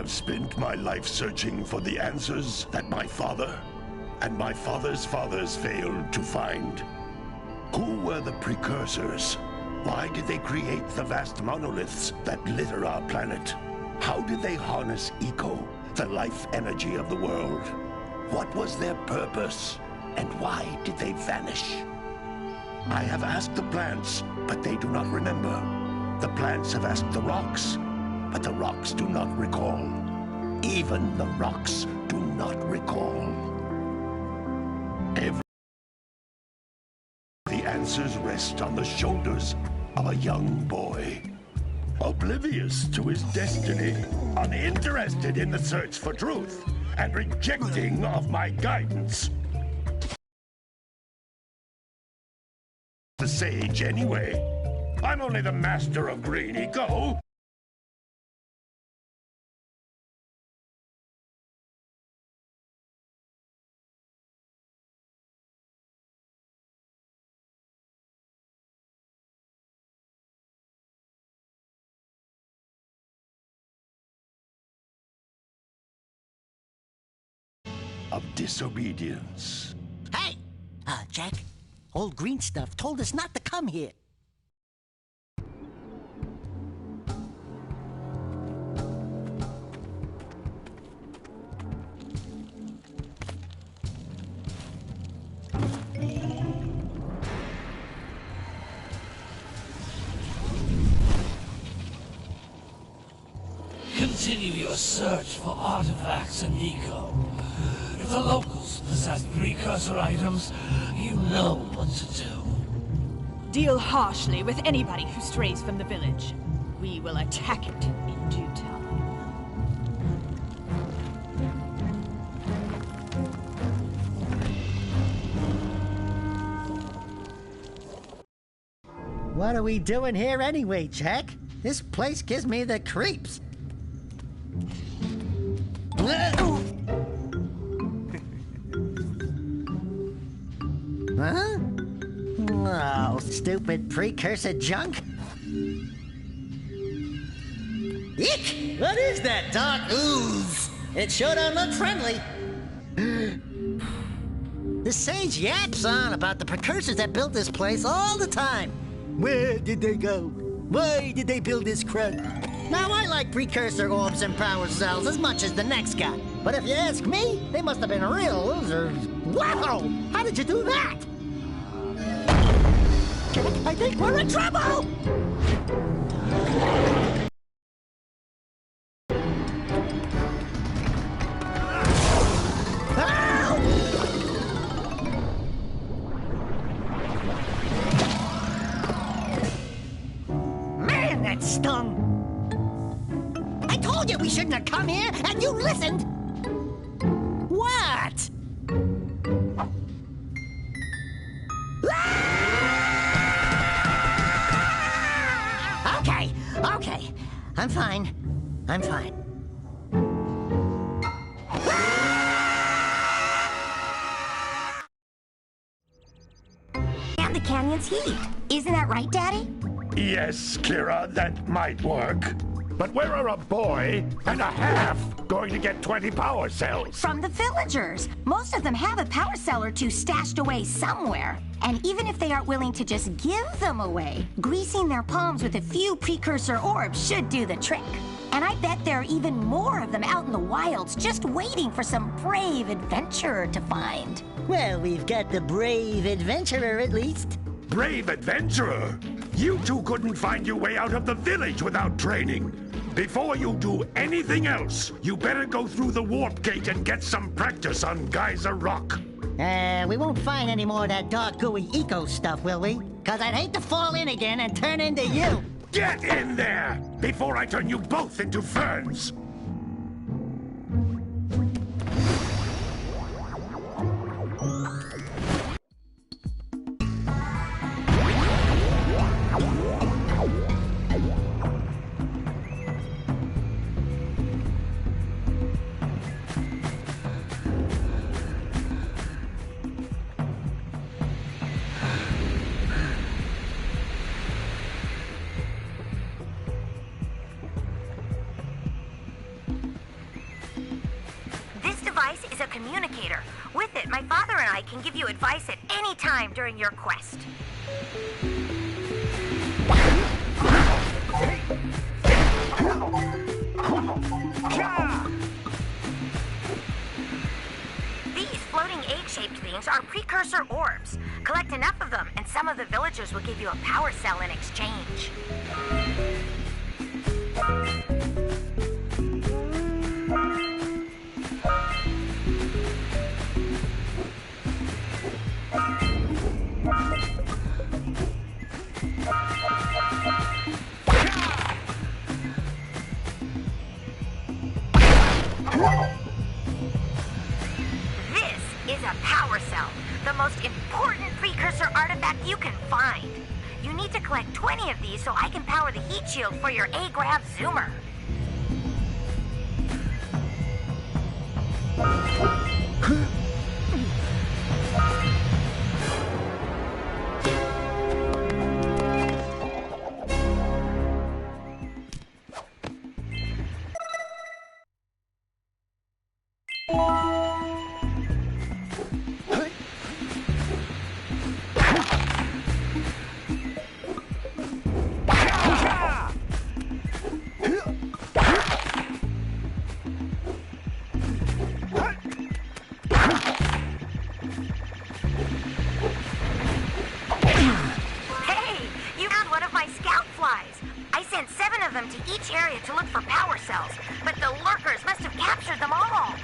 have spent my life searching for the answers that my father and my father's fathers failed to find. Who were the precursors? Why did they create the vast monoliths that litter our planet? How did they harness Eco, the life energy of the world? What was their purpose? And why did they vanish? I have asked the plants, but they do not remember. The plants have asked the rocks, but the rocks do not recall. Even the rocks do not recall. The answers rest on the shoulders of a young boy. Oblivious to his destiny, uninterested in the search for truth, and rejecting of my guidance. The sage anyway. I'm only the master of green eco. Of disobedience. Hey! Jack, old green stuff told us not to come here. Continue your search for artifacts in Eco. If the locals possess precursor items, you know what to do. Deal harshly with anybody who strays from the village. We will attack it in due time. What are we doing here anyway, Jack? This place gives me the creeps. Huh? Oh, stupid precursor junk. Eek! What is that dark ooze? It sure don't look friendly. The sage yaps on about the precursors that built this place all the time. Where did they go? Why did they build this crud? Now, I like precursor orbs and power cells as much as the next guy. But if you ask me, they must have been real losers. Wow! How did you do that? Jack, I think we're in trouble! Man, that stung! I told you we shouldn't have come here, and you listened! What? Okay. I'm fine. And the canyon's heat. Isn't that right, Daddy? Yes, Kira, that might work. But where are a boy and a half going to get 20 power cells? From the villagers. Most of them have a power cell or two stashed away somewhere. And even if they aren't willing to just give them away, greasing their palms with a few precursor orbs should do the trick. And I bet there are even more of them out in the wilds just waiting for some brave adventurer to find. Well, we've got the brave adventurer at least. Brave adventurer? You two couldn't find your way out of the village without training. Before you do anything else, you better go through the warp gate and get some practice on Geyser Rock. We won't find any more of that dark gooey eco stuff, will we? 'Cause I'd hate to fall in again and turn into you. Get in there before I turn you both into ferns. device is a communicator. With it, my father and I can give you advice at any time during your quest. These floating egg-shaped things are precursor orbs. Collect enough of them, and some of the villagers will give you a power cell in exchange. This is a power cell, the most important precursor artifact you can find. You need to collect 20 of these so I can power the heat shield for your A-Grav Zoomer. To each area to look for power cells, but the lurkers must have captured them all.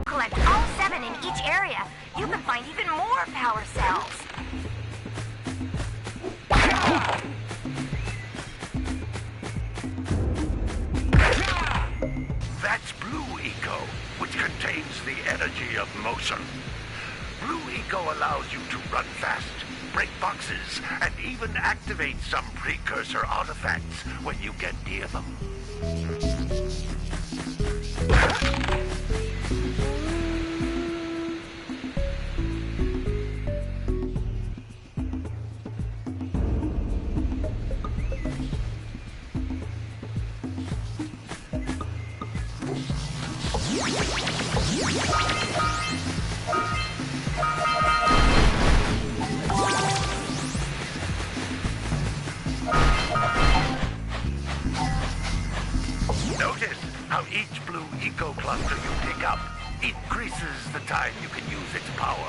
Collect all 7 in each area. You can find even more power cells. That's Blue Eco, which contains the energy of motion. Blue Eco allows you to run fast, break boxes, and even activate some precursor artifacts when you get near them. Notice how each Blue Eco cluster you pick up increases the time you can use its power.